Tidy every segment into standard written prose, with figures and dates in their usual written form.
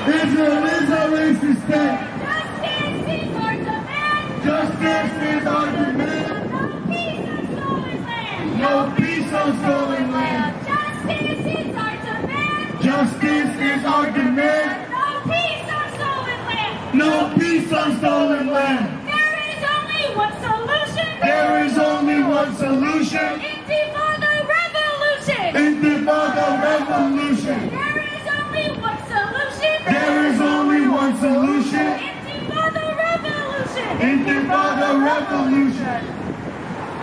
Israel is a racist state. Justice is our demand. No peace on stolen land. Justice is our demand. Justice is our demand. No peace on stolen land. No peace on stolen land. There is only one solution. There is only one solution. Intifada revolution. Intifada revolution. There is only one solution. There is only one solution. Intifada revolution. Intifada revolution.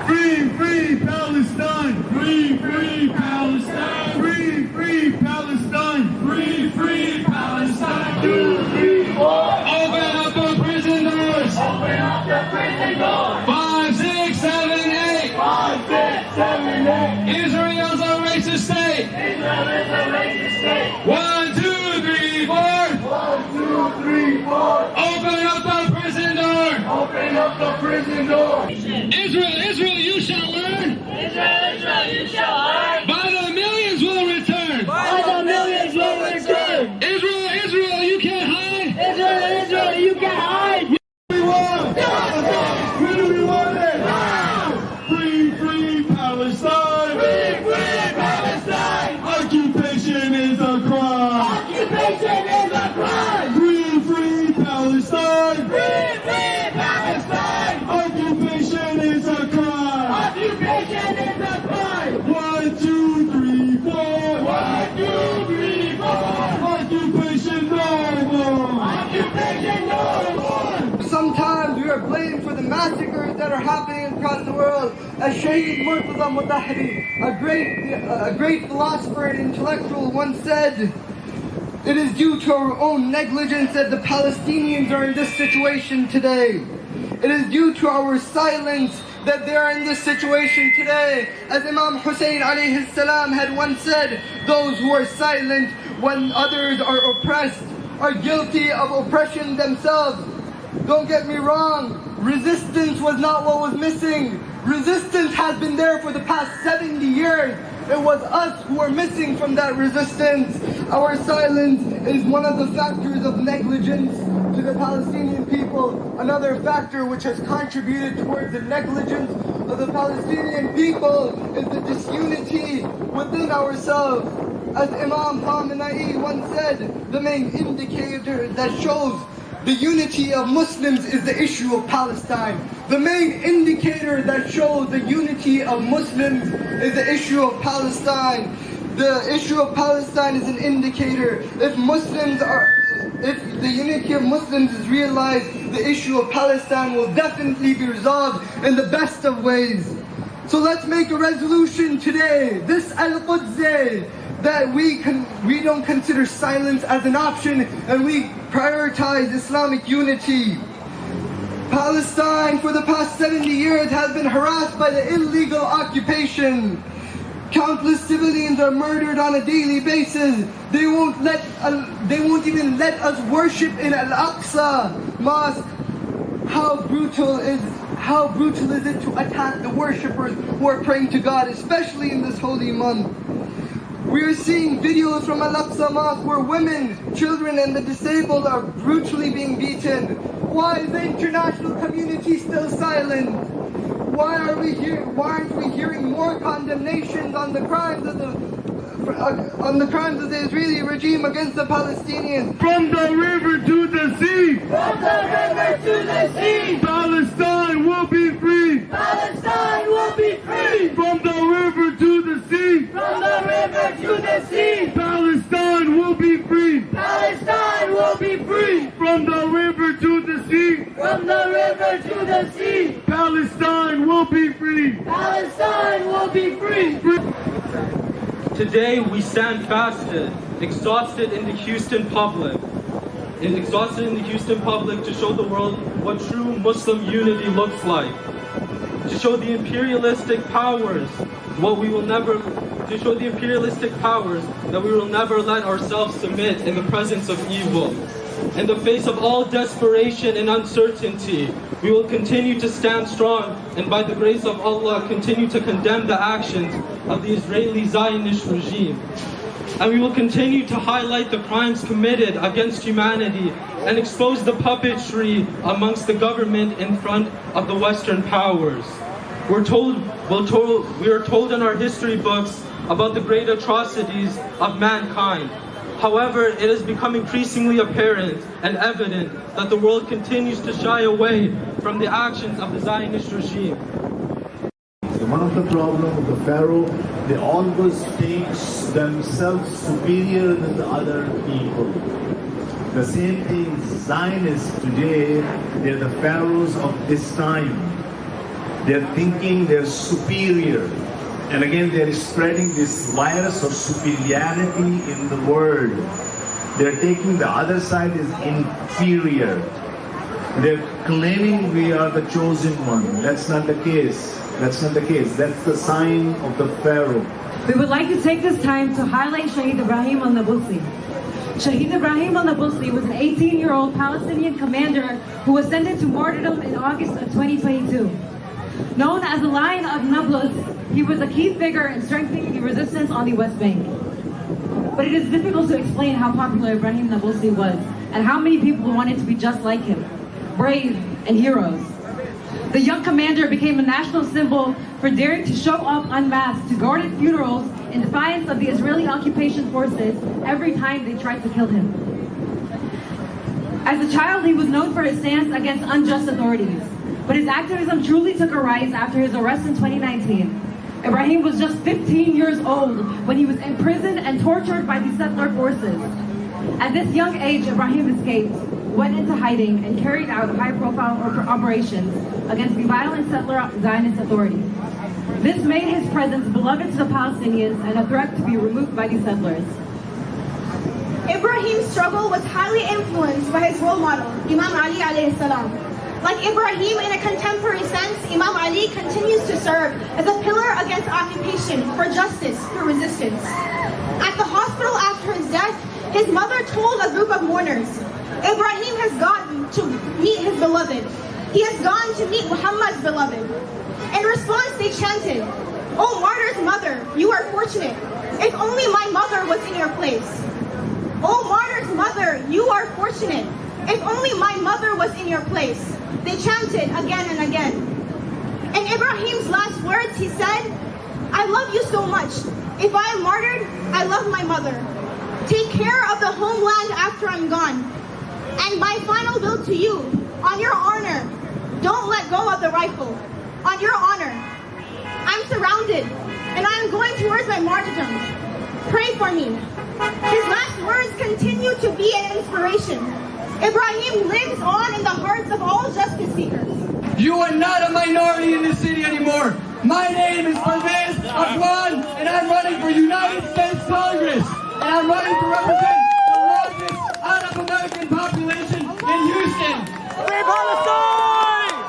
Free, free Palestine. Free, free Palestine. Free, free Palestine. Free, free Palestine. 2, 3, 4. Open up the prison doors. Open up the prison doors. 5, 6, 7, 8. 5, 6, 7, 8. Israel's a racist state. Israel is a racist state. 1, 2, 3, 4. 1, 2, 3, 4. Open up the prison door. Open up the prison door. Israel, Israel, you shall learn. Israel, Israel, you shall learn. By the millions will return. By the millions will return. Israel, Israel, you can't hide. Israel, Israel, you can hide. We want Justice. When do we want it? Now. Free, free Palestine. Free, free Palestine. Occupation is a crime. Occupation is a crime. Free, free Palestine. Free, free Palestine. Occupation is a crime. Occupation is a crime. 1, 2, 3, 4. 1, 2, 3, 4. Occupation no more. Occupation no more. Sometimes we are blamed for the massacres that are happening across the world. As Shaheed Murtaza Mutahari, a great philosopher and intellectual, once said, "It is due to our own negligence that the Palestinians are in this situation today. It is due to our silence that they are in this situation today." As Imam Hussein alayhi salam had once said, "Those who are silent when others are oppressed are guilty of oppression themselves." Don't get me wrong, resistance was not what was missing. Resistance has been there for the past 70 years. It was us who were missing from that resistance. Our silence is one of the factors of negligence to the Palestinian people. Another factor which has contributed towards the negligence of the Palestinian people is the disunity within ourselves. As Imam Khamenei once said, the main indicator that shows the unity of Muslims is the issue of Palestine. The main indicator that shows the unity of Muslims is the issue of Palestine. The issue of Palestine is an indicator. If the unity of Muslims is realized, the issue of Palestine will definitely be resolved in the best of ways. So let's make a resolution today, this Al-Quds Day, that we don't consider silence as an option and we prioritize Islamic unity. Palestine for the past 70 years has been harassed by the illegal occupation. Countless civilians are murdered on a daily basis. They won't even let us worship in Al-Aqsa Mosque. How brutal is it to attack the worshippers who are praying to God, especially in this holy month? We are seeing videos from Al-Aqsa Mosque where women, children and the disabled are brutally being beaten. Why is the international community still silent? Why aren't we hearing more condemnations on the crimes of the Israeli regime against the Palestinians? From the river to the sea. From the river to the sea. Palestine will be free. Palestine will be free. From the river to the sea. From the river to the sea. Palestine will be free. Palestine will be free. From the river to the sea. From the river to the sea. Palestine will be free. Palestine will be free. Today we stand fasted, exhausted in the Houston public. To show the world what true Muslim unity looks like. To show the imperialistic powers that we will never let ourselves submit in the presence of evil. In the face of all desperation and uncertainty, we will continue to stand strong and by the grace of Allah continue to condemn the actions of the Israeli Zionist regime. And we will continue to highlight the crimes committed against humanity and expose the puppetry amongst the government in front of the Western powers. We are told in our history books about the great atrocities of mankind. However, it has become increasingly apparent and evident that the world continues to shy away from the actions of the Zionist regime. One of the problems of the Pharaoh, they always think themselves superior than the other people. The same thing, Zionists today, they're the pharaohs of this time. They're thinking they're superior. And again, they're spreading this virus of superiority in the world. They're taking the other side is inferior. They're claiming we are the chosen one. That's not the case. That's not the case. That's the sign of the Pharaoh. We would like to take this time to highlight Shahid Ibrahim al-Nabulsi. Shahid Ibrahim al-Nabulsi was an 18-year-old Palestinian commander who was sentenced to martyrdom in August of 2022. Known as the Lion of Nablus, he was a key figure in strengthening the resistance on the West Bank. But it is difficult to explain how popular Ibrahim Nabulsi was and how many people wanted to be just like him, brave and heroes. The young commander became a national symbol for daring to show up unmasked to guarded funerals in defiance of the Israeli occupation forces every time they tried to kill him. As a child, he was known for his stance against unjust authorities, but his activism truly took a rise after his arrest in 2019. Ibrahim was just 15 years old when he was imprisoned and tortured by the settler forces. At this young age, Ibrahim escaped, went into hiding, and carried out high-profile operations against the violent settler Zionist authority. This made his presence beloved to the Palestinians and a threat to be removed by the settlers. Ibrahim's struggle was highly influenced by his role model, Imam Ali alayhi salam. Like Ibrahim in a contemporary sense, Imam Ali continues to serve as a pillar against occupation, for justice, for resistance. At the hospital after his death, his mother told a group of mourners, Ibrahim has gone to meet his beloved. He has gone to meet Muhammad's beloved. In response, they chanted, "Oh martyr's mother, you are fortunate. If only my mother was in your place. Oh martyr's mother, you are fortunate. If only my mother was in your place." They chanted again and again. In Ibrahim's last words, he said, "I love you so much. If I am martyred, I love my mother. Take care of the homeland after I'm gone. And my final will to you, on your honor, don't let go of the rifle. On your honor, I'm surrounded, and I am going towards my martyrdom. Pray for me." His last words continue to be an inspiration. Ibrahim lives on in the hearts of all justice seekers. You are not a minority in this city anymore. My name is Parvez Afwan, and I'm running for United States Congress. And I'm running to represent the largest Arab American population in Houston. Free Palestine!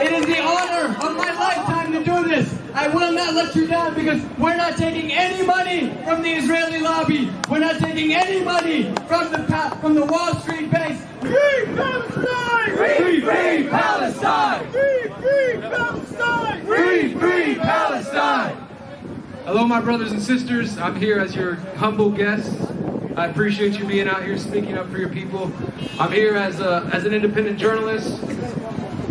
It is the honor of my lifetime to do this. I will not let you down because we're not taking any money from the Israeli lobby. We're not taking any money from the Wall Street base. Free Palestine! Free, free Palestine! Free, free Palestine! Free, free Palestine! Hello, my brothers and sisters. I'm here as your humble guest. I appreciate you being out here speaking up for your people. I'm here as an independent journalist.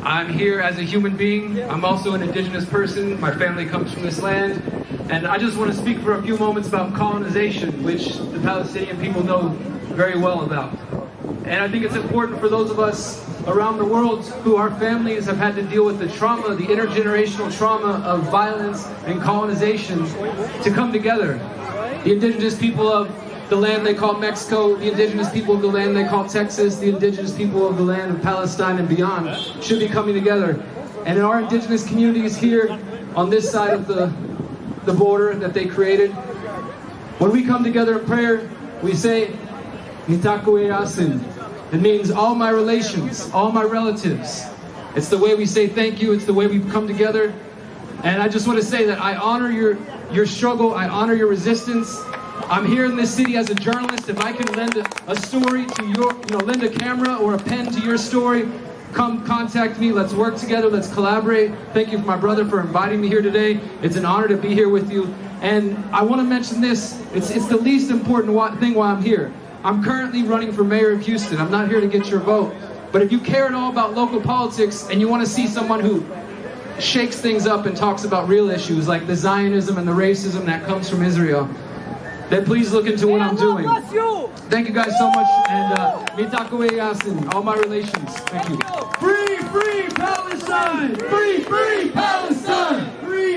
I'm here as a human being. I'm also an indigenous person. My family comes from this land. And I just want to speak for a few moments about colonization, which the Palestinian people know very well about. And I think it's important for those of us around the world who our families have had to deal with the trauma, the intergenerational trauma of violence and colonization, to come together. The indigenous people of the land they call Mexico, the indigenous people of the land they call Texas, the indigenous people of the land of Palestine and beyond should be coming together. And in our indigenous communities here on this side of the border that they created, when we come together in prayer, we say, Nitakwe Yasin. It means all my relations, all my relatives. It's the way we say thank you, it's the way we come together. And I just want to say that I honor your struggle, I honor your resistance. I'm here in this city as a journalist. If I can lend a story to your, lend a camera or a pen to your story, come contact me. Let's work together. Let's collaborate. Thank you, my brother, for inviting me here today. It's an honor to be here with you. And I want to mention this, it's the least important thing why I'm here. I'm currently running for mayor of Houston. I'm not here to get your vote. But if you care at all about local politics and you want to see someone who shakes things up and talks about real issues like the Zionism and the racism that comes from Israel, then please look into what I'm doing. Thank you guys so much, and Mitakowe Yasin, all my relations. Thank you. Free, free Palestine! Free, free Palestine!